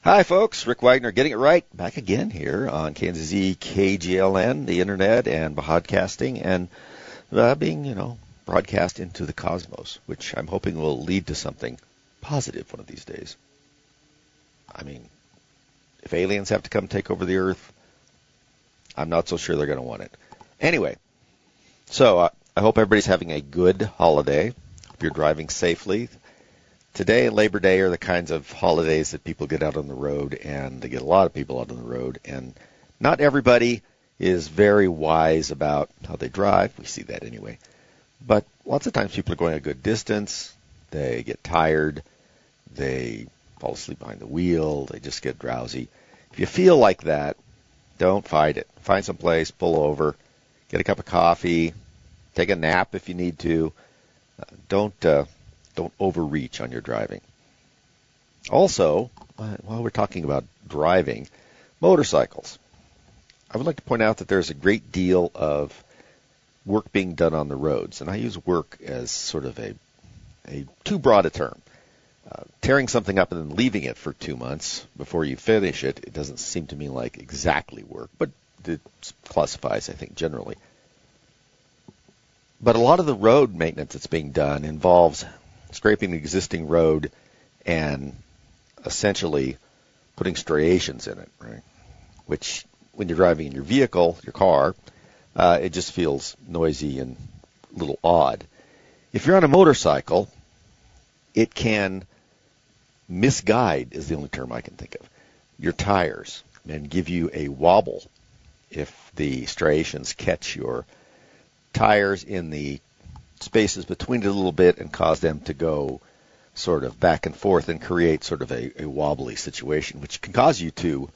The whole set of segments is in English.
Hi, folks. Rick Wagner getting it right. Back again here on Kansas KGLN, the internet, and podcasting, and being, broadcast into the cosmos, which I'm hoping will lead to something positive one of these days. I mean, if aliens have to come take over the Earth, I'm not so sure they're going to want it. Anyway, so I hope everybody's having a good holiday. Hope you're driving safely. Today and Labor Day are the kinds of holidays that people get out on the road, and they get a lot of people out on the road, and not everybody is very wise about how they drive. We see that anyway. But lots of times people are going a good distance, they get tired, they fall asleep behind the wheel, they just get drowsy. If you feel like that, don't fight it. Find some place, pull over, get a cup of coffee, take a nap if you need to. Don't overreach on your driving. Also, while we're talking about driving, motorcycles. I would like to point out that there's a great deal of work being done on the roads, and I use work as sort of a too broad a term. Tearing something up and then leaving it for 2 months before you finish it, it doesn't seem to me like exactly work, but it classifies, I think, generally. But a lot of the road maintenance that's being done involves scraping the existing road and essentially putting striations in it, right? Which, when you're driving in your vehicle, your car, it just feels noisy and a little odd. If you're on a motorcycle, it can misguide, is the only term I can think of, your tires and give you a wobble if the striations catch your tires in the spaces between it a little bit and cause them to go sort of back and forth and create sort of a wobbly situation, which can cause you to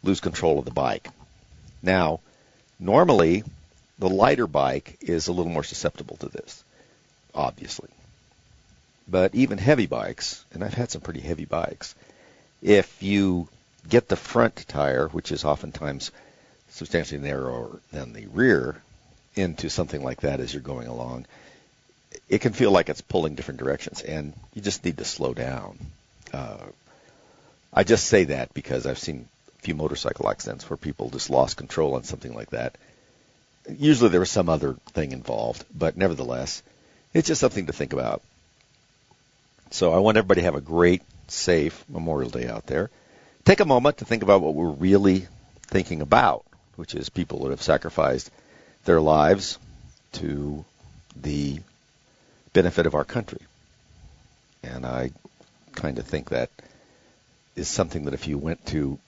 lose control of the bike. Now, normally, the lighter bike is a little more susceptible to this, obviously. But even heavy bikes, and I've had some pretty heavy bikes, if you get the front tire, which is oftentimes substantially narrower than the rear, into something like that as you're going along, it can feel like it's pulling different directions, and you just need to slow down. I just say that because I've seen a few motorcycle accidents where people just lost control on something like that. Usually there was some other thing involved, but nevertheless, it's just something to think about. So I want everybody to have a great, safe Memorial Day out there. Take a moment to think about what we're really thinking about, which is people that have sacrificed their lives to the benefit of our country. And I kind of think that is something that if you went to,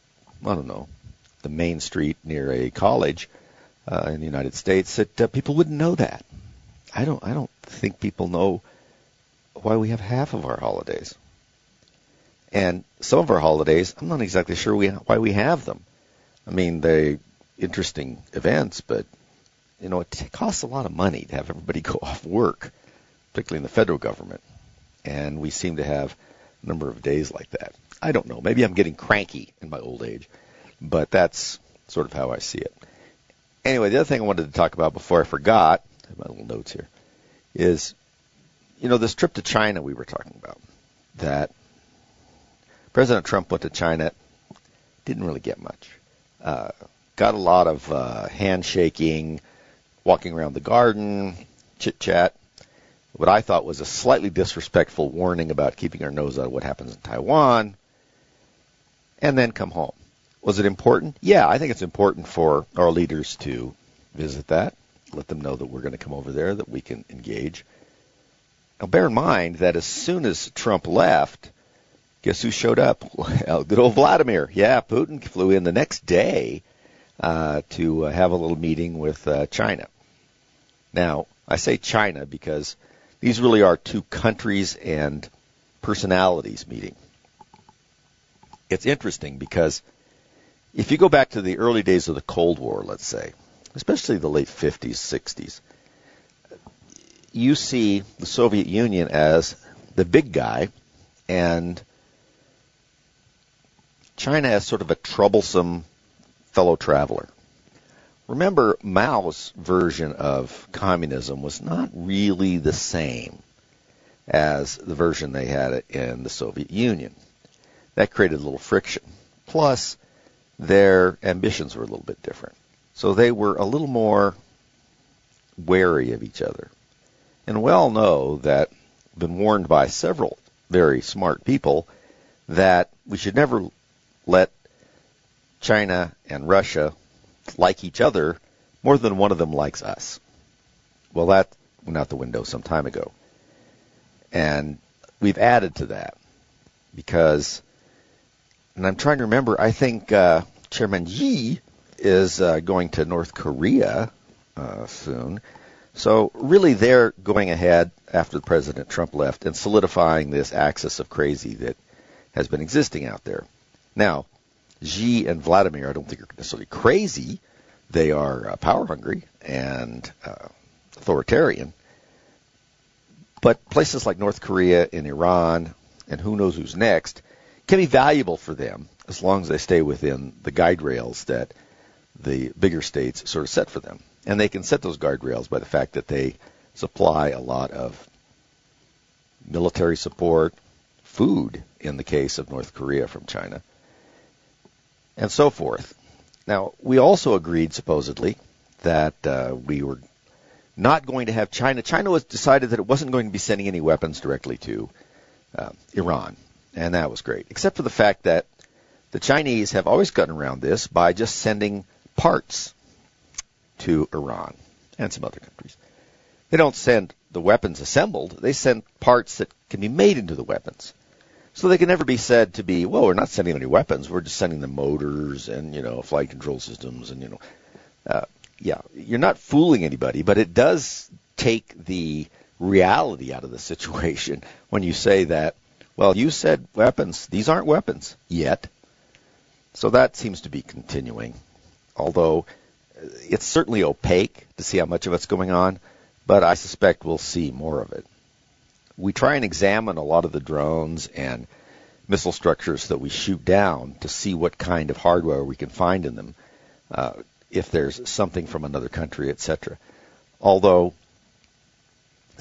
I don't know, the main street near a college in the United States, that people wouldn't know that. I don't think people know why we have half of our holidays. And some of our holidays, I'm not exactly sure why we have them. I mean, they're interesting events, but it costs a lot of money to have everybody go off work, particularly in the federal government. And we seem to have a number of days like that. I don't know. Maybe I'm getting cranky in my old age, but that's sort of how I see it. Anyway, the other thing I wanted to talk about before I forgot, I have my little notes here, is, this trip to China we were talking about, that President Trump went to China, didn't really get much. Got a lot of handshaking, walking around the garden, chit-chat, what I thought was a slightly disrespectful warning about keeping our nose out of what happens in Taiwan, and then come home. Was it important? Yeah, I think it's important for our leaders to visit that, let them know that we're going to come over there, that we can engage. Now, bear in mind that as soon as Trump left, guess who showed up? Well, good old Vladimir. Yeah, Putin flew in the next day to have a little meeting with China. Now, I say China because these really are two countries and personalities meeting. It's interesting because if you go back to the early days of the Cold War, let's say, especially the late 50s, 60s, you see the Soviet Union as the big guy and China as sort of a troublesome fellow traveler. Remember, Mao's version of communism was not really the same as the version they had in the Soviet Union. That created a little friction. Plus, their ambitions were a little bit different. So they were a little more wary of each other. And we all know that, been warned by several very smart people, that we should never let China and Russia like each other more than one of them likes us. Well, that went out the window some time ago. And we've added to that because, and I'm trying to remember, I think Chairman Xi is going to North Korea soon. So really they're going ahead after President Trump left and solidifying this axis of crazy that has been existing out there. Now, Xi and Vladimir, I don't think are necessarily crazy. They are power hungry and authoritarian. But places like North Korea and Iran, and who knows who's next, can be valuable for them as long as they stay within the guide rails that the bigger states sort of set for them. And they can set those guardrails by the fact that they supply a lot of military support, food in the case of North Korea from China, and so forth. Now, we also agreed, supposedly, that we were not going to have China. China was decided that it wasn't going to be sending any weapons directly to Iran, and that was great, except for the fact that the Chinese have always gotten around this by just sending parts to Iran and some other countries. They don't send the weapons assembled. They send parts that can be made into the weapons. So they can never be said to be, well, we're not sending any weapons. We're just sending them motors and, flight control systems and, yeah, you're not fooling anybody, but it does take the reality out of the situation when you say that, well, you said weapons. These aren't weapons yet. So that seems to be continuing, although it's certainly opaque to see how much of it's going on, but I suspect we'll see more of it. We try and examine a lot of the drones and missile structures that we shoot down to see what kind of hardware we can find in them, if there's something from another country, etc. Although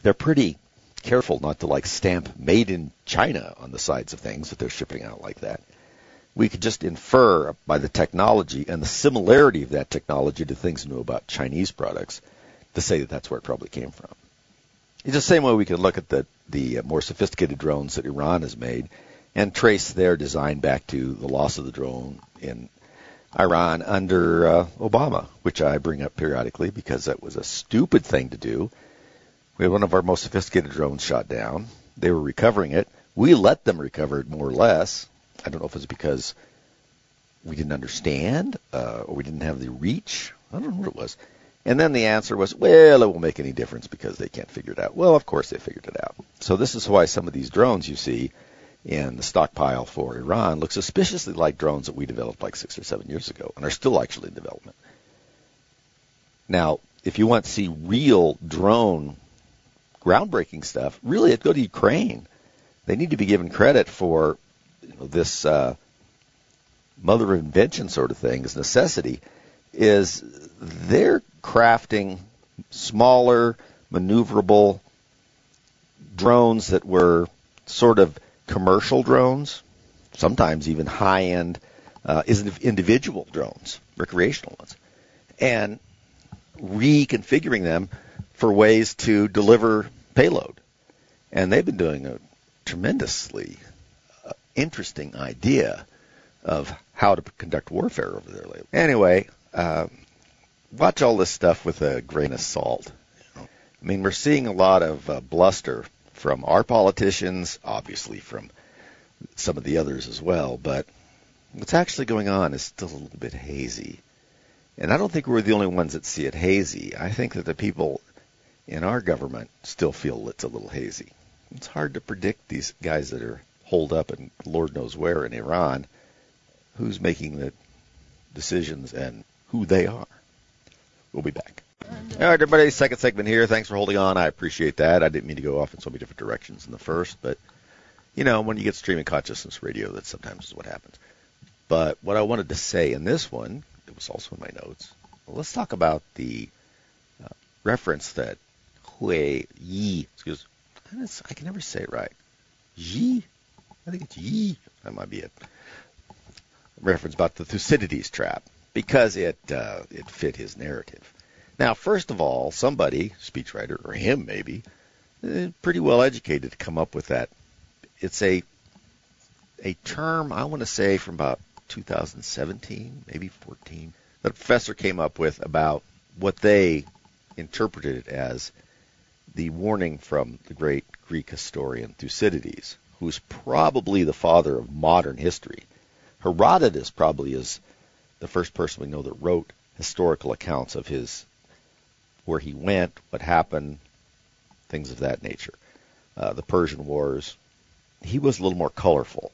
they're pretty careful not to stamp "Made in China" on the sides of things that they're shipping out like that. We could just infer by the technology and the similarity of that technology to things new about Chinese products to say that that's where it probably came from. It's the same way we can look at the more sophisticated drones that Iran has made and trace their design back to the loss of the drone in Iran under Obama, which I bring up periodically because that was a stupid thing to do. We had one of our most sophisticated drones shot down. They were recovering it. We let them recover it more or less. I don't know if it's because we didn't understand or we didn't have the reach. I don't know what it was. And then the answer was, well, it won't make any difference because they can't figure it out. Well, of course they figured it out. So this is why some of these drones you see in the stockpile for Iran look suspiciously like drones that we developed 6 or 7 years ago and are still actually in development. Now, if you want to see real drone groundbreaking stuff, really go to Ukraine. They need to be given credit for this mother of invention sort of thing, this necessity, is they're crafting smaller, maneuverable drones that were sort of commercial drones, sometimes even high-end individual drones, recreational ones, and reconfiguring them for ways to deliver payload. And they've been doing a tremendously interesting idea of how to conduct warfare over there lately. Anyway, watch all this stuff with a grain of salt. I mean, we're seeing a lot of bluster from our politicians, obviously from some of the others as well, but what's actually going on is still a little bit hazy. And I don't think we're the only ones that see it hazy. I think that the people in our government still feel it's a little hazy. It's hard to predict these guys that are holed up and Lord knows where in Iran, who's making the decisions and who they are. We'll be back. All right, everybody, second segment here. Thanks for holding on. I appreciate that. I didn't mean to go off in so many different directions in the first, but, when you get streaming consciousness radio, that sometimes is what happens. But what I wanted to say in this one, it was also in my notes, let's talk about the reference that I can never say it right. Yi? I think it's Yi. That might be it. reference about the Thucydides trap because it fit his narrative. Now, first of all, somebody, speechwriter, or him maybe, pretty well educated to come up with that. It's a term, I want to say, from about 2017, maybe 14, that a professor came up with about what they interpreted as the warning from the great Greek historian Thucydides, who's probably the father of modern history. Herodotus probably is the first person we know that wrote historical accounts of where he went, what happened, things of that nature. The Persian Wars. He was a little more colorful.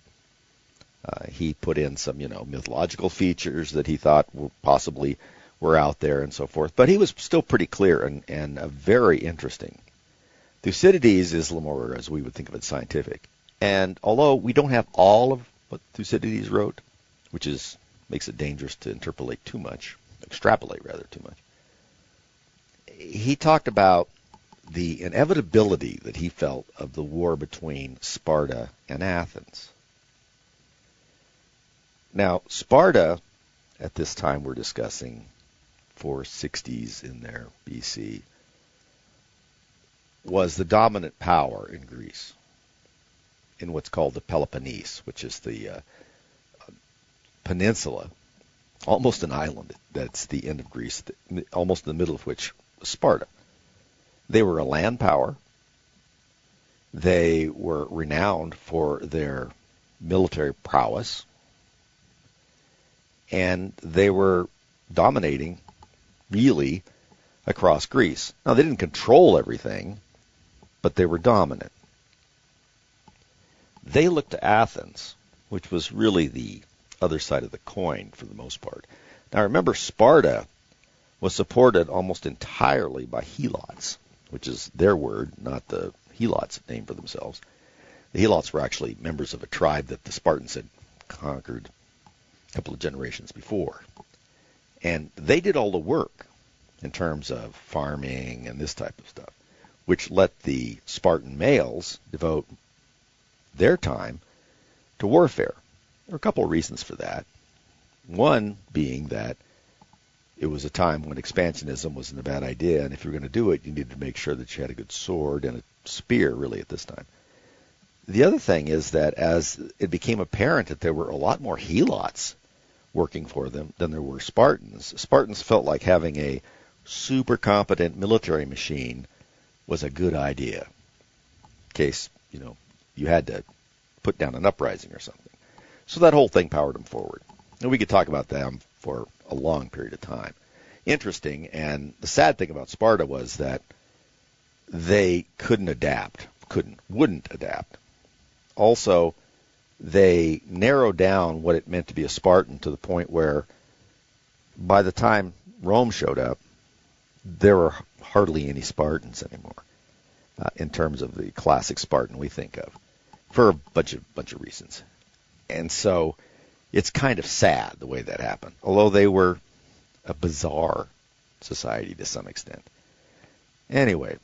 He put in some, mythological features that he thought were out there and so forth. But he was still pretty clear and very interesting. Thucydides is a little more, as we would think of it, scientific. And although we don't have all of what Thucydides wrote, which makes it dangerous to extrapolate too much, he talked about the inevitability that he felt of the war between Sparta and Athens. Now, Sparta, at this time we're discussing 460s in there, BC, was the dominant power in Greece, in what's called the Peloponnese, which is the peninsula, almost an island that's the end of Greece, almost in the middle of which was Sparta. They were a land power. They were renowned for their military prowess, and they were dominating, really, across Greece. Now, they didn't control everything, but they were dominant. They looked to Athens, which was really the other side of the coin for the most part. Now, remember, Sparta was supported almost entirely by helots, which is their word, not the helots' name for themselves. The helots were actually members of a tribe that the Spartans had conquered a couple of generations before. And they did all the work in terms of farming and this type of stuff, which let the Spartan males devote their time to warfare. There are a couple of reasons for that. One being that it was a time when expansionism wasn't a bad idea, and if you were going to do it, you needed to make sure that you had a good sword and a spear, really, at this time. The other thing is that as it became apparent that there were a lot more helots working for them than there were Spartans, Spartans felt like having a super competent military machine was a good idea in case, you had to put down an uprising or something. So that whole thing powered them forward. And we could talk about them for a long period of time. Interesting, and the sad thing about Sparta was that they wouldn't adapt. Also, they narrowed down what it meant to be a Spartan to the point where by the time Rome showed up, there were hardly any Spartans anymore in terms of the classic Spartan we think of, for a bunch of reasons. And so it's kind of sad the way that happened, although they were a bizarre society to some extent. Anyway,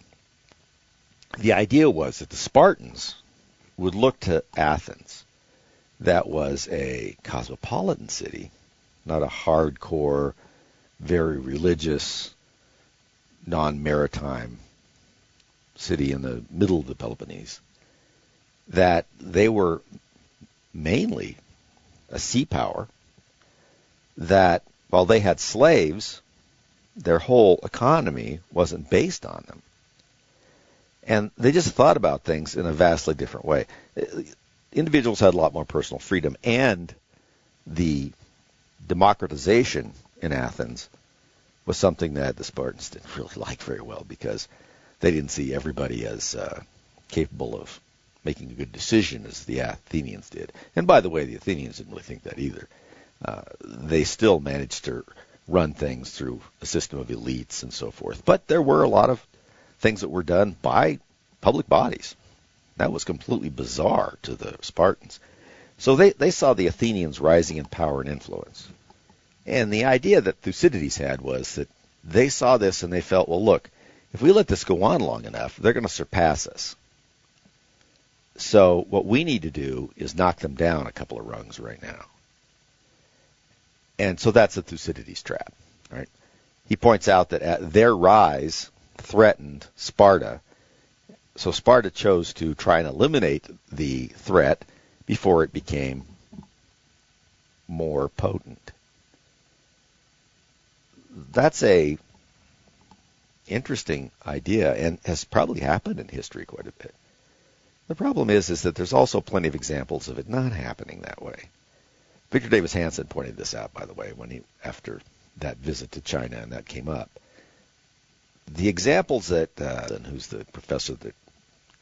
the idea was that the Spartans would look to Athens. That was a cosmopolitan city, not a hardcore, very religious, non-maritime city in the middle of the Peloponnese. That they were mainly a sea power, that while they had slaves, their whole economy wasn't based on them. And they just thought about things in a vastly different way. Individuals had a lot more personal freedom, and the democratization in Athens was something that the Spartans didn't really like very well, because they didn't see everybody as capable of making a good decision as the Athenians did. And by the way, the Athenians didn't really think that either. They still managed to run things through a system of elites and so forth. But there were a lot of things that were done by public bodies. That was completely bizarre to the Spartans. So they saw the Athenians rising in power and influence. And the idea that Thucydides had was that they saw this and they felt, well, look, if we let this go on long enough, they're going to surpass us. So what we need to do is knock them down a couple of rungs right now. And so that's the Thucydides trap. Right? He points out that their rise threatened Sparta. So Sparta chose to try and eliminate the threat before it became more potent. That's a interesting idea and has probably happened in history quite a bit. The problem is that there's also plenty of examples of it not happening that way. Victor Davis Hanson pointed this out, by the way, after that visit to China and that came up. The examples that, who's the professor that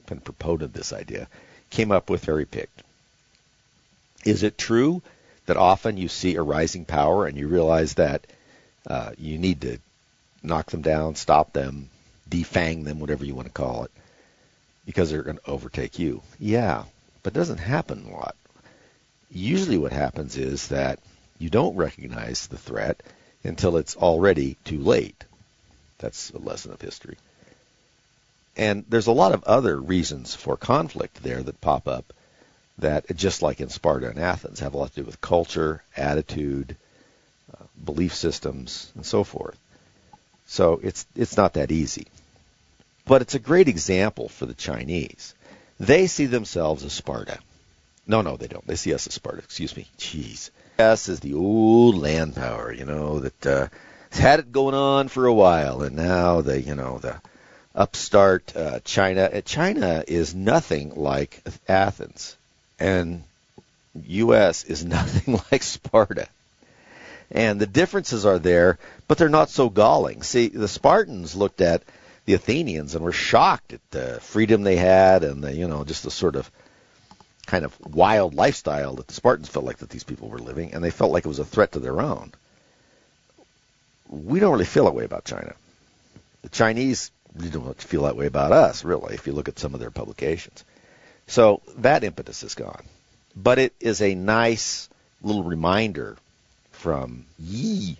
kind of proponed this idea, came up with very picked. Is it true that often you see a rising power and you realize that you need to knock them down, stop them, defang them, whatever you want to call it, because they're going to overtake you? Yeah, but it doesn't happen a lot. Usually what happens is that you don't recognize the threat until it's already too late. That's a lesson of history. And there's a lot of other reasons for conflict there that pop up that, just like in Sparta and Athens, have a lot to do with culture, attitude, belief systems, and so forth. So it's not that easy. But it's a great example for the Chinese. They see themselves as Sparta. No, they don't. They see us as Sparta. Excuse me. Jeez. Us is the old land power, that has had it going on for a while, and now the upstart China. China is nothing like Athens, and U.S. is nothing like Sparta. And the differences are there, but they're not so galling. See, the Spartans looked at the Athenians and were shocked at the freedom they had and just the sort of kind of wild lifestyle that the Spartans felt like that these people were living, and they felt like it was a threat to their own. We don't really feel that way about China. The Chinese really don't feel that way about us, really, if you look at some of their publications. So that impetus is gone. But it is a nice little reminder from Yi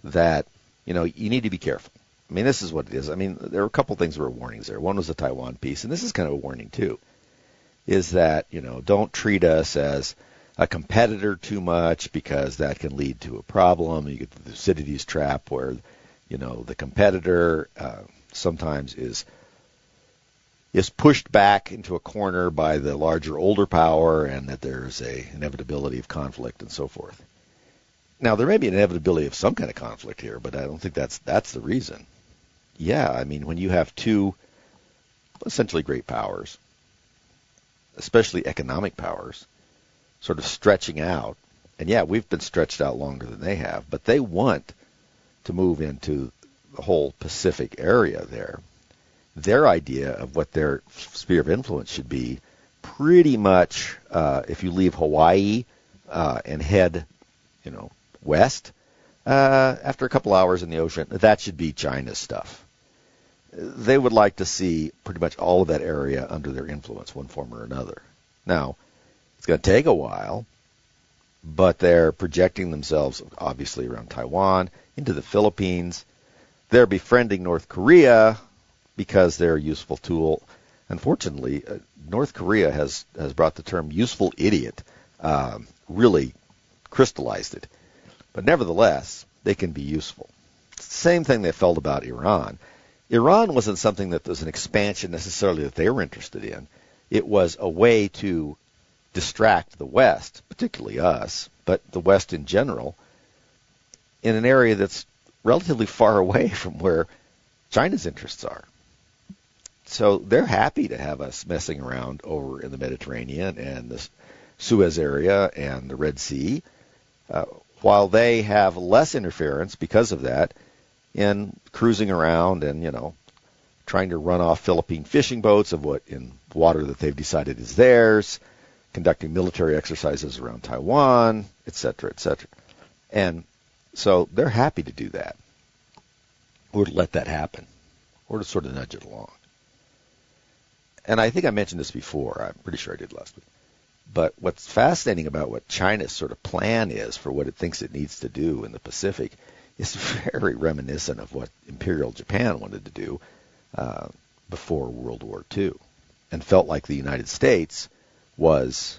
that, you need to be careful. I mean, this is what it is. I mean, there were a couple things that were warnings there. One was the Taiwan piece, and this is kind of a warning too, is that, don't treat us as a competitor too much, because that can lead to a problem. You get the Thucydides trap where, the competitor sometimes is pushed back into a corner by the larger, older power, and that there's a inevitability of conflict and so forth. Now, there may be an inevitability of some kind of conflict here, but I don't think that's the reason. Yeah, I mean, when you have two essentially great powers, especially economic powers, sort of stretching out, and yeah, we've been stretched out longer than they have, but they want to move into the whole Pacific area there. Their idea of what their sphere of influence should be, pretty much, if you leave Hawaii and head, west, after a couple hours in the ocean, that should be China's stuff. They would like to see pretty much all of that area under their influence, one form or another. Now, it's going to take a while, but they're projecting themselves, obviously, around Taiwan, into the Philippines. They're befriending North Korea because they're a useful tool. Unfortunately, North Korea has brought the term useful idiot, really crystallized it. But nevertheless, they can be useful. Same thing they felt about Iran. Iran wasn't something that was an expansion necessarily that they were interested in. It was a way to distract the West, particularly us, but the West in general, in an area that's relatively far away from where China's interests are. So they're happy to have us messing around over in the Mediterranean and the Suez area and the Red Sea, while they have less interference because of that in cruising around and, trying to run off Philippine fishing boats in water that they've decided is theirs, conducting military exercises around Taiwan, et cetera, et cetera. And so they're happy to do that, or to let that happen, or to sort of nudge it along. And I think I mentioned this before. I'm pretty sure I did last week. But what's fascinating about what China's sort of plan is for what it thinks it needs to do in the Pacific is very reminiscent of what Imperial Japan wanted to do before World War II, and felt like the United States was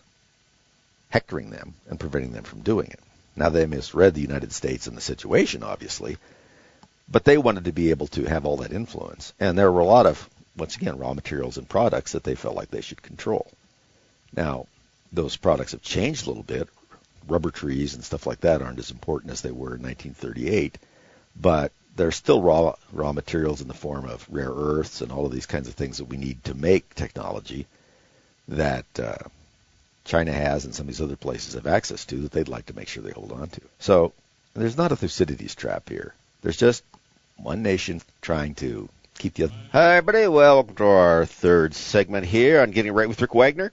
hectoring them and preventing them from doing it. Now, they misread the United States and the situation, obviously, but they wanted to be able to have all that influence. And there were a lot of, once again, raw materials and products that they felt like they should control. Now, those products have changed a little bit. Rubber trees and stuff like that aren't as important as they were in 1938, but there's still raw materials in the form of rare earths and all of these kinds of things that we need to make technology that China has and some of these other places have access to that they'd like to make sure they hold on to. So there's not a Thucydides trap here. There's just one nation trying to keep the other. Hi, everybody. Welcome to our third segment here on Getting Right with Rick Wagner.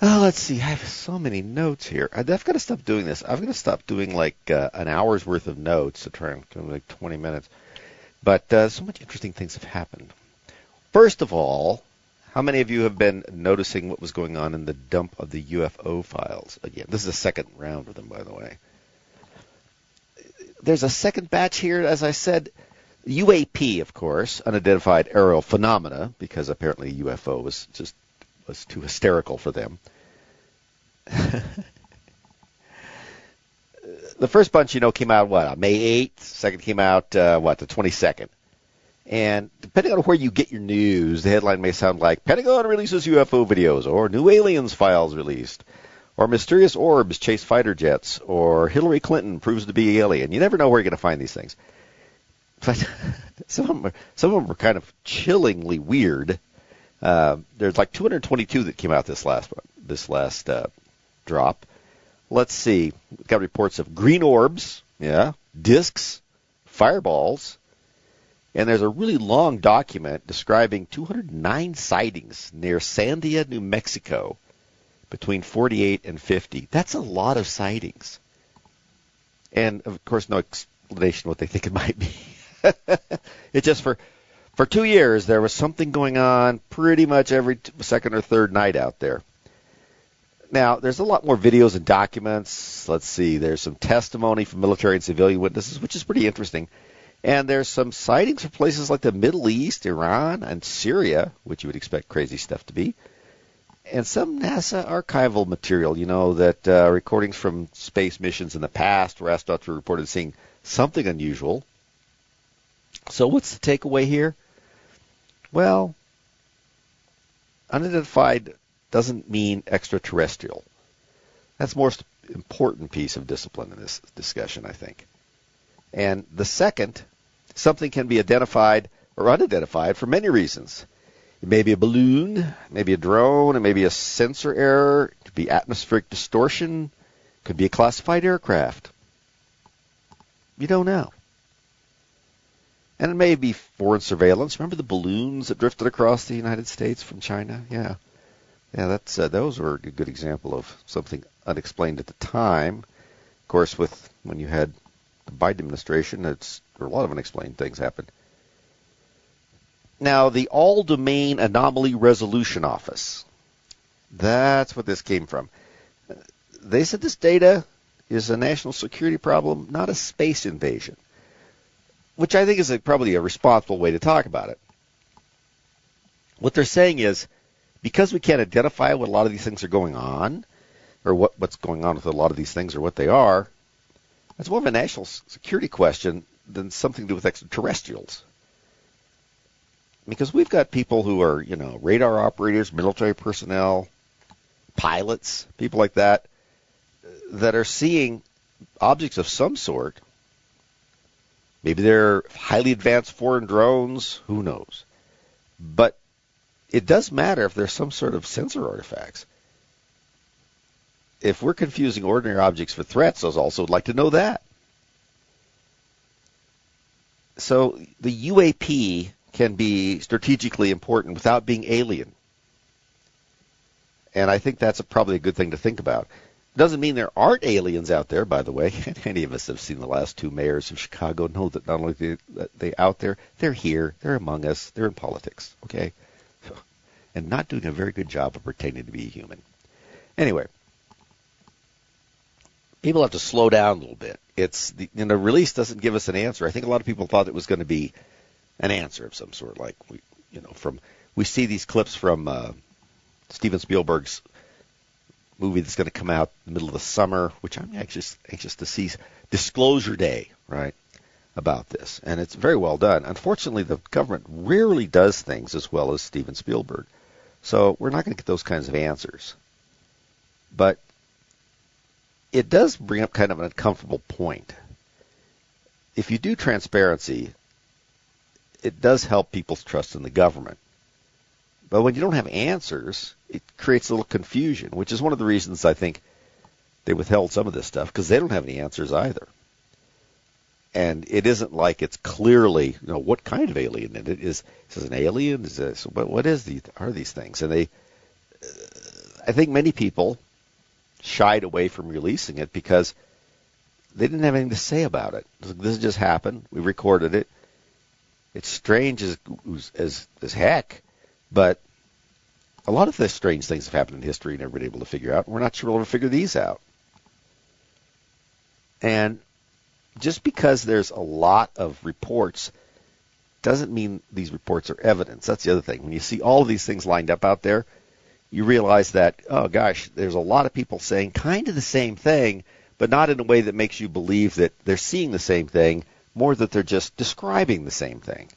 Let's see. I have so many notes here. I've got to stop doing this. I've got to stop doing like an hour's worth of notes to try and do like 20 minutes. But so much interesting things have happened. First of all, how many of you have been noticing what was going on in the dump of the UFO files? Again, this is the second round of them, by the way. There's a second batch here, as I said. UAP, of course, unidentified aerial phenomena, because apparently UFO was too hysterical for them. The first bunch, came out, on May 8th? Second came out, the 22nd? And depending on where you get your news, the headline may sound like, Pentagon releases UFO videos, or new aliens files released, or mysterious orbs chase fighter jets, or Hillary Clinton proves to be alien. You never know where you're going to find these things. But some of them are kind of chillingly weird. There's like 222 that came out this last drop. Let's see. We've got reports of green orbs, discs, fireballs, and there's a really long document describing 209 sightings near Sandia, New Mexico, between 48 and 50. That's a lot of sightings. And, of course, no explanation what they think it might be. It's just for 2 years, there was something going on pretty much every second or third night out there. Now, there's a lot more videos and documents. Let's see. There's some testimony from military and civilian witnesses, which is pretty interesting. And there's some sightings from places like the Middle East, Iran, and Syria, which you would expect crazy stuff to be. And some NASA archival material, that recordings from space missions in the past where astronauts were reported seeing something unusual. So what's the takeaway here? Well, unidentified doesn't mean extraterrestrial. That's the most important piece of discipline in this discussion, I think. And the second, something can be identified or unidentified for many reasons. It may be a balloon, it may be a drone, it may be a sensor error, it could be atmospheric distortion, it could be a classified aircraft. You don't know. And it may be foreign surveillance. Remember the balloons that drifted across the United States from China? Yeah, those were a good example of something unexplained at the time. Of course, when you had the Biden administration, a lot of unexplained things happened. Now, the All-Domain Anomaly Resolution Office. That's what this came from. They said this data is a national security problem, not a space invasion, which I think is probably a responsible way to talk about it. What they're saying is, because we can't identify what a lot of these things are going on, or what's going on with a lot of these things or what they are, it's more of a national security question than something to do with extraterrestrials. Because we've got people who are, radar operators, military personnel, pilots, people like that are seeing objects of some sort. Maybe they're highly advanced foreign drones, who knows. But it does matter if there's some sort of sensor artifacts. If we're confusing ordinary objects for threats, I also would like to know that. So the UAP can be strategically important without being alien. And I think that's probably a good thing to think about. Doesn't mean there aren't aliens out there, by the way. Any of us have seen the last two mayors of Chicago know that not only are they out there, they're here, they're among us, they're in politics, okay? And not doing a very good job of pretending to be human. Anyway, people have to slow down a little bit. The release doesn't give us an answer. I think a lot of people thought it was going to be an answer of some sort, like we see these clips from Steven Spielberg's movie that's going to come out in the middle of the summer, which I'm anxious to see. Disclosure Day, right, about this. And it's very well done. Unfortunately, the government rarely does things as well as Steven Spielberg. So we're not going to get those kinds of answers. But it does bring up kind of an uncomfortable point. If you do transparency, it does help people's trust in the government. But when you don't have answers, it creates a little confusion, which is one of the reasons I think they withheld some of this stuff, because they don't have any answers either. And it isn't like it's clearly, what kind of alien it is. Is this an alien? Is this, what are these things? And I think many people shied away from releasing it because they didn't have anything to say about it. This just happened. We recorded it. It's strange as heck, but a lot of the strange things have happened in history and never been able to figure out. We're not sure we'll ever figure these out. And just because there's a lot of reports doesn't mean these reports are evidence. That's the other thing. When you see all of these things lined up out there, you realize that, oh gosh, there's a lot of people saying kind of the same thing, but not in a way that makes you believe that they're seeing the same thing, more that they're just describing the same thing.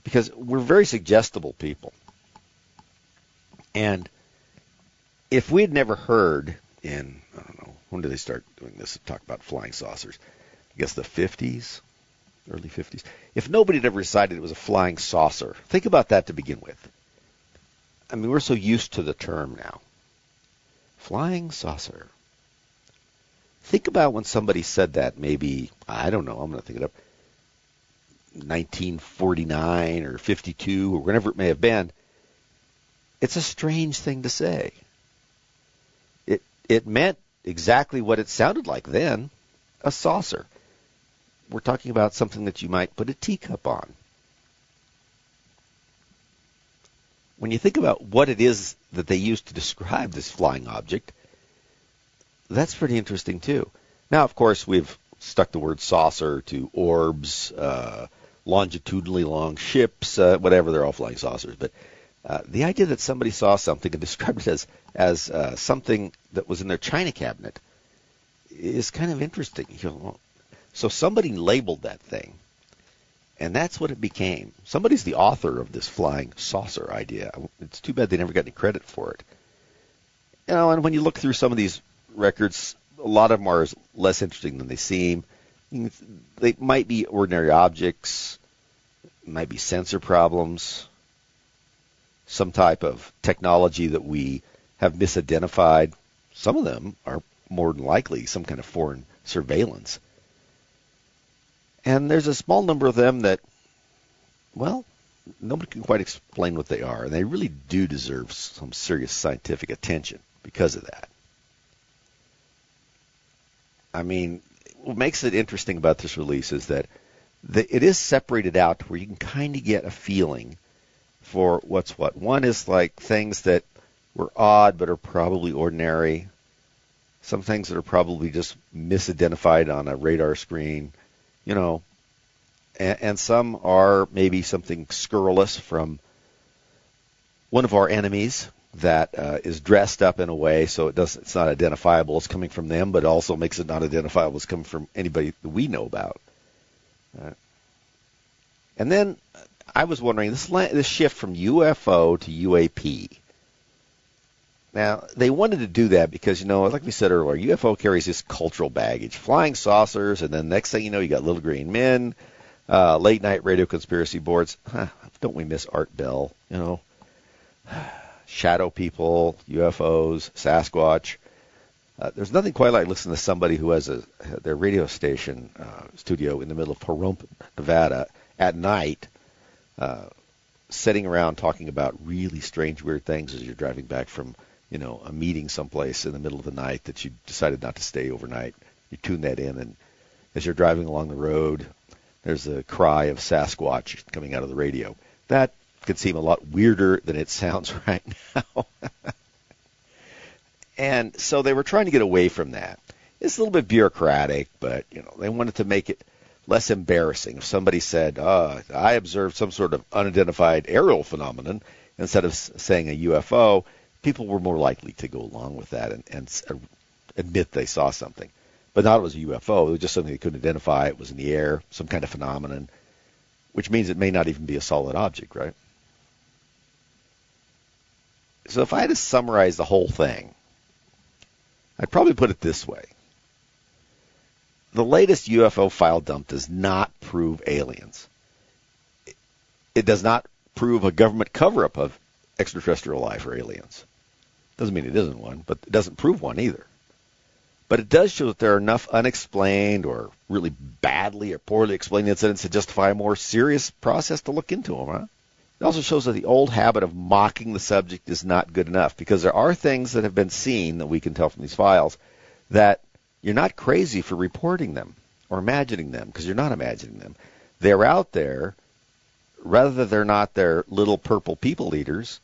Because we're very suggestible people. And if we had never heard in, I don't know, when did they start doing this, talk about flying saucers? I guess the 50s, early 50s. If nobody had ever decided it was a flying saucer, think about that to begin with. I mean, we're so used to the term now. Flying saucer. Think about when somebody said that, maybe, I don't know, I'm going to think it up, 1949 or 52 or whenever it may have been. It's a strange thing to say. It meant exactly what it sounded like then, a saucer. We're talking about something that you might put a teacup on. When you think about what it is that they use to describe this flying object, that's pretty interesting too. Now, of course, we've stuck the word saucer to orbs, longitudinally long ships, whatever, they're all flying saucers. But the idea that somebody saw something and described it as something that was in their china cabinet is kind of interesting. So somebody labeled that thing, and that's what it became. Somebody's the author of this flying saucer idea. It's too bad they never got any credit for it. And when you look through some of these records, a lot of them are less interesting than they seem. They might be ordinary objects, might be sensor problems, some type of technology that we have misidentified. Some of them are more than likely some kind of foreign surveillance. And there's a small number of them that, well, nobody can quite explain what they are. And they really do deserve some serious scientific attention because of that. I mean, what makes it interesting about this release is that it is separated out to where you can kind of get a feeling for what's what. One is like things that were odd but are probably ordinary. Some things that are probably just misidentified on a radar screen, and some are maybe something scurrilous from one of our enemies that is dressed up in a way so it's not identifiable as coming from them, but also makes it not identifiable as coming from anybody that we know about. And then I was wondering, this shift from UFO to UAP. Now, they wanted to do that because, like we said earlier, UFO carries this cultural baggage. Flying saucers, and then next thing you know, you got little green men, late-night radio conspiracy boards. Don't we miss Art Bell, Shadow people, UFOs, Sasquatch. There's nothing quite like listening to somebody who has their radio station studio in the middle of Pahrump, Nevada, at night, sitting around talking about really strange, weird things as you're driving back from, a meeting someplace in the middle of the night that you decided not to stay overnight. You tune that in, and as you're driving along the road, there's a cry of Sasquatch coming out of the radio. That could seem a lot weirder than it sounds right now. And so they were trying to get away from that. It's a little bit bureaucratic, but, they wanted to make it less embarrassing. If somebody said, I observed some sort of unidentified aerial phenomenon, instead of saying a UFO, people were more likely to go along with that and admit they saw something. But not it was a UFO. It was just something they couldn't identify. It was in the air, some kind of phenomenon, which means it may not even be a solid object, right? So if I had to summarize the whole thing, I'd probably put it this way. The latest UFO file dump does not prove aliens. It does not prove a government cover-up of extraterrestrial life or aliens. Doesn't mean it isn't one, but it doesn't prove one either. But it does show that there are enough unexplained or really badly or poorly explained incidents to justify a more serious process to look into them. Huh? It also shows that the old habit of mocking the subject is not good enough, because there are things that have been seen that we can tell from these files that you're not crazy for reporting them or imagining them, because you're not imagining them. They're out there. Rather they're not their little purple people eaters,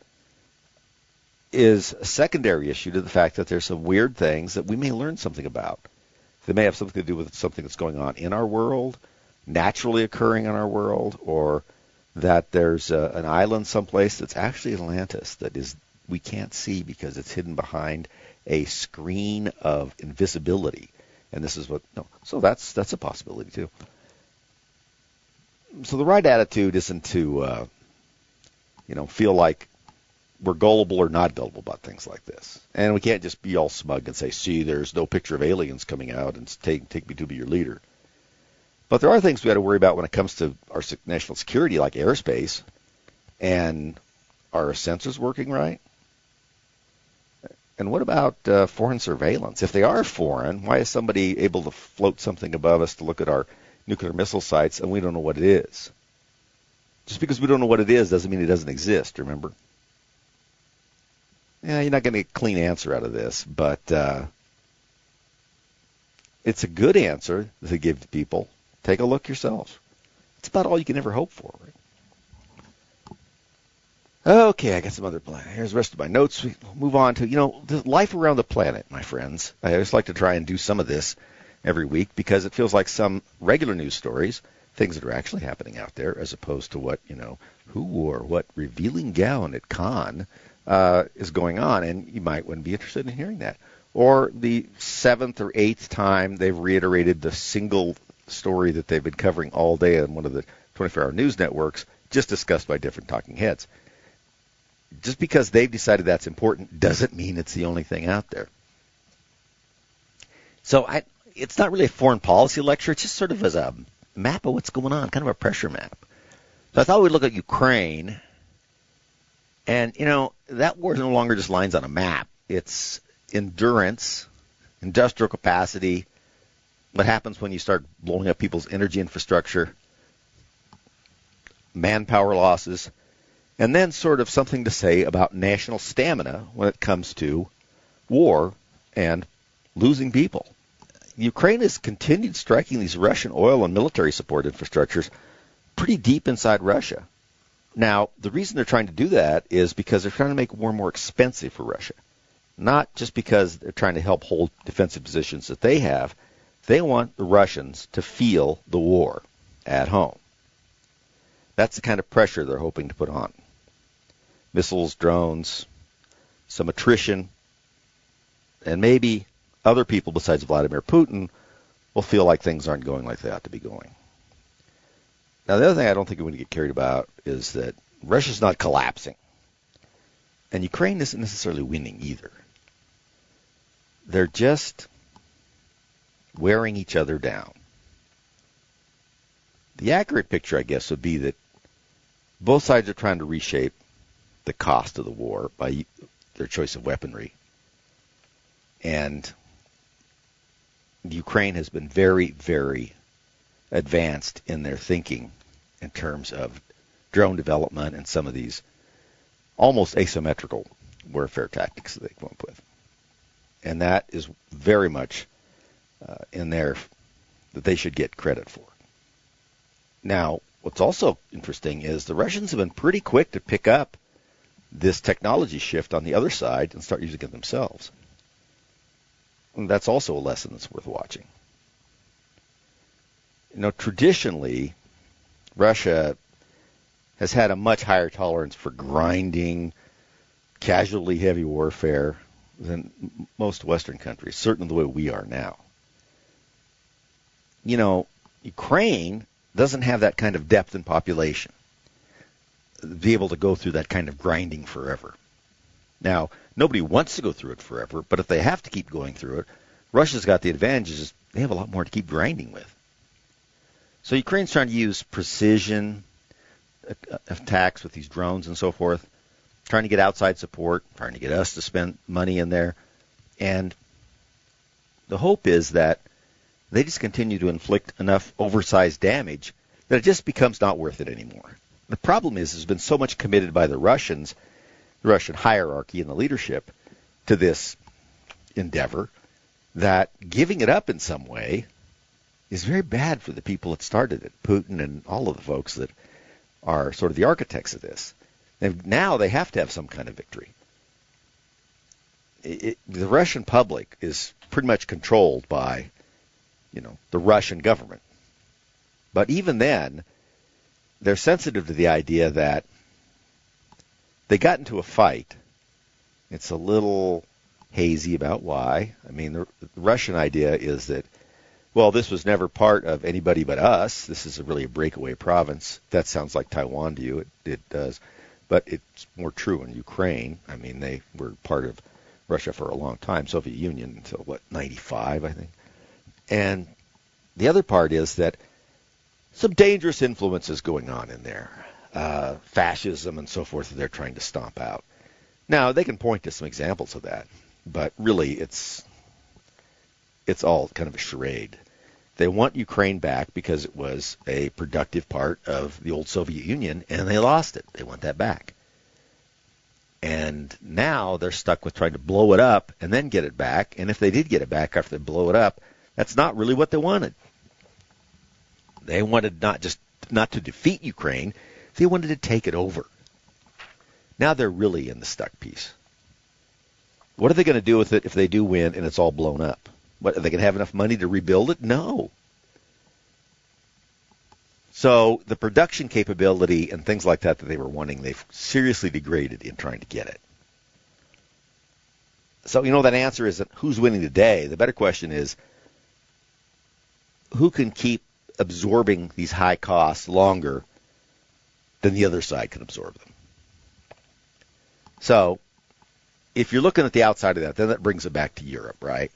is a secondary issue to the fact that there's some weird things that we may learn something about. They may have something to do with something that's going on in our world, naturally occurring in our world, or that there's an island someplace that's actually Atlantis that is we can't see because it's hidden behind a screen of invisibility. And this is what so that's a possibility too. So the right attitude isn't to feel like we're gullible or not gullible about things like this. And we can't just be all smug and say, see, there's no picture of aliens coming out and take me to be your leader. But there are things we got to worry about when it comes to our national security, like airspace. And are our sensors working right? And what about foreign surveillance? If they are foreign, why is somebody able to float something above us to look at our nuclear missile sites and we don't know what it is? Just because we don't know what it is doesn't mean it doesn't exist, remember? Yeah, you're not going to get a clean answer out of this, but it's a good answer to give to people. Take a look yourself. It's about all you can ever hope for, right? Okay, I got some other plans. Here's the rest of my notes. We'll move on to, the life around the planet, my friends. I always like to try and do some of this every week because it feels like some regular news stories, things that are actually happening out there, as opposed to what, who wore what revealing gown at Cannes is going on, and you might wouldn't be interested in hearing that. Or the 7th or 8th time they've reiterated the single story that they've been covering all day on one of the 24-hour news networks, just discussed by different talking heads. Just because they've decided that's important doesn't mean it's the only thing out there. So it's not really a foreign policy lecture. It's just sort of as a map of what's going on, kind of a pressure map. So I thought we'd look at Ukraine. And, that war no longer just lines on a map. It's endurance, industrial capacity, what happens when you start blowing up people's energy infrastructure, manpower losses, and then sort of something to say about national stamina when it comes to war and losing people. Ukraine has continued striking these Russian oil and military support infrastructures pretty deep inside Russia. Now, the reason they're trying to do that is because they're trying to make war more expensive for Russia. Not just because they're trying to help hold defensive positions that they have. They want the Russians to feel the war at home. That's the kind of pressure they're hoping to put on. Missiles, drones, some attrition, and maybe other people besides Vladimir Putin will feel like things aren't going like they ought to be going. Now, the other thing I don't think we want to get carried about is that Russia's not collapsing. And Ukraine isn't necessarily winning either. They're just wearing each other down. The accurate picture, I guess, would be that both sides are trying to reshape the cost of the war by their choice of weaponry. And Ukraine has been very, very advanced in their thinking in terms of drone development and some of these almost asymmetrical warfare tactics that they come up with. And that is very much in there that they should get credit for. Now, what's also interesting is the Russians have been pretty quick to pick up this technology shift on the other side and start using it themselves. And that's also a lesson that's worth watching. Traditionally, Russia has had a much higher tolerance for grinding, casualty heavy warfare than most Western countries, certainly the way we are now. You know, Ukraine doesn't have that kind of depth in population, be able to go through that kind of grinding forever. Now, nobody wants to go through it forever, but if they have to keep going through it, Russia's got the advantages. They have a lot more to keep grinding with. So Ukraine's trying to use precision attacks with these drones and so forth, trying to get outside support, trying to get us to spend money in there. And the hope is that they just continue to inflict enough oversized damage that it just becomes not worth it anymore. The problem is there's been so much committed by the Russians, the Russian hierarchy and the leadership, to this endeavor that giving it up in some way is very bad for the people that started it, Putin and all of the folks that are sort of the architects of this. And now they have to have some kind of victory. The Russian public is pretty much controlled by, the Russian government. But even then, they're sensitive to the idea that they got into a fight. It's a little hazy about why. I mean, the Russian idea is that, well, this was never part of anybody but us. This is really a breakaway province. That sounds like Taiwan to you. It does. But it's more true in Ukraine. I mean, they were part of Russia for a long time, Soviet Union until, 95, I think. And the other part is that some dangerous influences going on in there, fascism and so forth that they're trying to stomp out. Now, they can point to some examples of that, but really it's all kind of a charade. They want Ukraine back because it was a productive part of the old Soviet Union, and they lost it. They want that back. And now they're stuck with trying to blow it up and then get it back. And if they did get it back after they blow it up, that's not really what they wanted. They wanted not to defeat Ukraine. They wanted to take it over. Now they're really in the stuck piece. What are they going to do with it if they do win and it's all blown up? What, are they going to have enough money to rebuild it? No. So the production capability and things like that they were wanting, they've seriously degraded in trying to get it. So, that answer isn't who's winning today. The better question is who can keep absorbing these high costs longer than the other side can absorb them. So if you're looking at the outside of that, then that brings it back to Europe, right?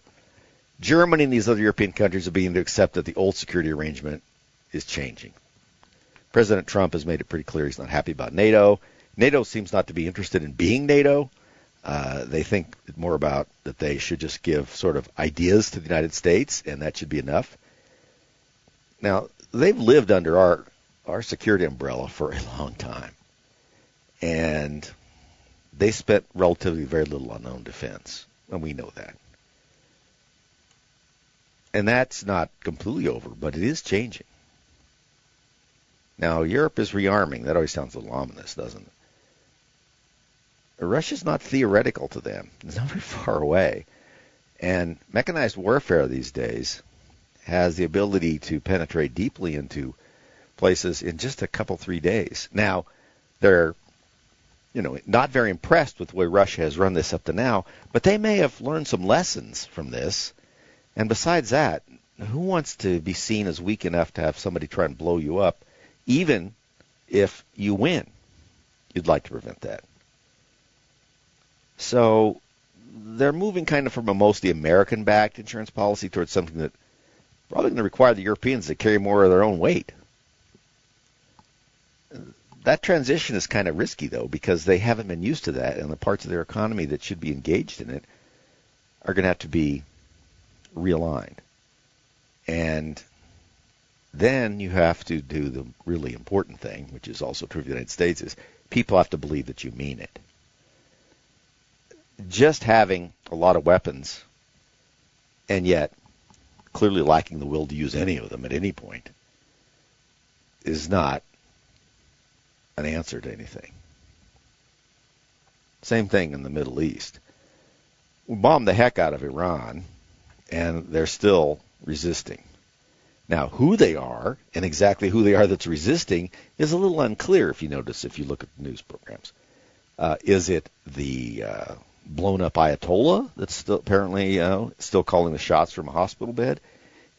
Germany and these other European countries are beginning to accept that the old security arrangement is changing. President Trump has made it pretty clear he's not happy about NATO. NATO seems not to be interested in being NATO. They think more about that they should just give sort of ideas to the United States, and that should be enough. Now, they've lived under our security umbrella for a long time, and they spent relatively very little on own defense, and we know that. And that's not completely over, but it is changing. Now, Europe is rearming. That always sounds a little ominous, doesn't it? Russia's not theoretical to them. It's not very far away. And mechanized warfare these days has the ability to penetrate deeply into places in just a couple, 3 days. Now, they're, not very impressed with the way Russia has run this up to now, but they may have learned some lessons from this. And besides that, who wants to be seen as weak enough to have somebody try and blow you up, even if you win? You'd like to prevent that. So they're moving kind of from a mostly American-backed insurance policy towards something that probably going to require the Europeans to carry more of their own weight. That transition is kind of risky, though, because they haven't been used to that, and the parts of their economy that should be engaged in it are going to have to be realigned. And then you have to do the really important thing, which is also true of the United States, is people have to believe that you mean it. Just having a lot of weapons and yet clearly lacking the will to use any of them at any point is not an answer to anything. Same thing in the Middle East. We bombed the heck out of Iran, and they're still resisting. Now, who they are and exactly who they are that's resisting is a little unclear, if you notice, if you look at the news programs. Is it the blown up Ayatollah that's still apparently still calling the shots from a hospital bed?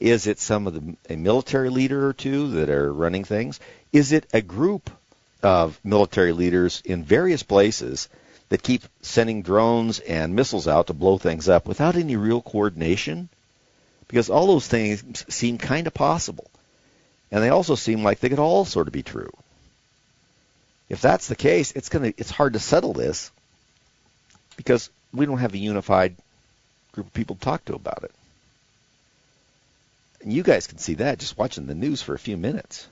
Is it some of a military leader or two that are running things? Is it a group of military leaders in various places that keep sending drones and missiles out to blow things up without any real coordination? Because all those things seem kind of possible. And they also seem like they could all sort of be true. If that's the case, it's hard to settle this because we don't have a unified group of people to talk to about it. And you guys can see that just watching the news for a few minutes.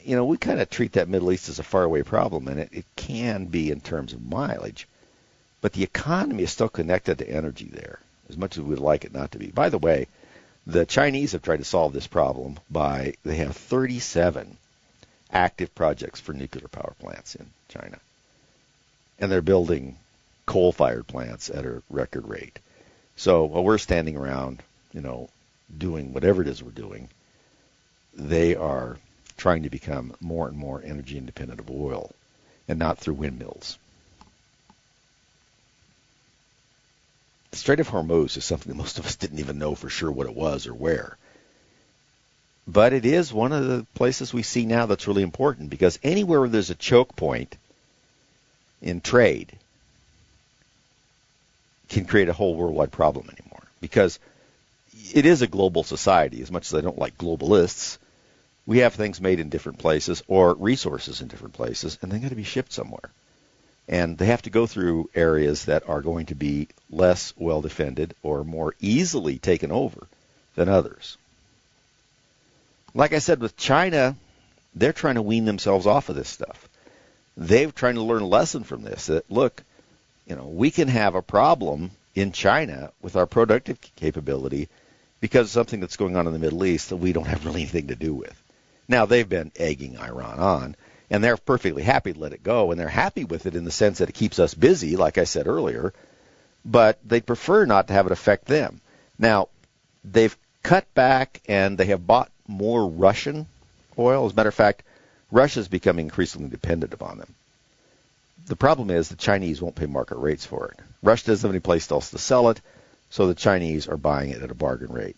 We kind of treat that Middle East as a faraway problem, and it can be in terms of mileage. But the economy is still connected to energy there, as much as we would like it not to be. By the way, the Chinese have tried to solve this problem they have 37 active projects for nuclear power plants in China. And they're building coal-fired plants at a record rate. So while we're standing around, doing whatever it is we're doing, they are trying to become more and more energy independent of oil, and not through windmills. The Strait of Hormuz is something that most of us didn't even know for sure what it was or where. But it is one of the places we see now that's really important, because anywhere where there's a choke point in trade can create a whole worldwide problem anymore. Because it is a global society, as much as I don't like globalists. We have things made in different places or resources in different places, and they're going to be shipped somewhere. And they have to go through areas that are going to be less well defended or more easily taken over than others. Like I said, with China, they're trying to wean themselves off of this stuff. They're trying to learn a lesson from this, that, look, we can have a problem in China with our productive capability because of something that's going on in the Middle East that we don't have really anything to do with. Now, they've been egging Iran on, and they're perfectly happy to let it go, and they're happy with it in the sense that it keeps us busy, like I said earlier, but they'd prefer not to have it affect them. Now, they've cut back, and they have bought more Russian oil. As a matter of fact, Russia's becoming increasingly dependent upon them. The problem is the Chinese won't pay market rates for it. Russia doesn't have any place else to sell it, so the Chinese are buying it at a bargain rate.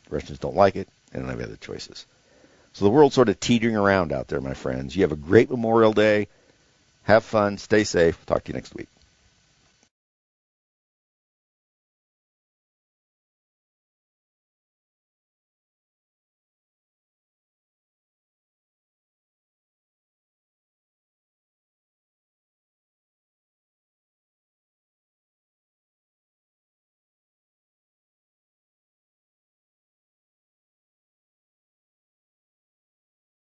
The Russians don't like it, and don't have other choices. So the world's sort of teetering around out there, my friends. You have a great Memorial Day. Have fun. Stay safe. Talk to you next week.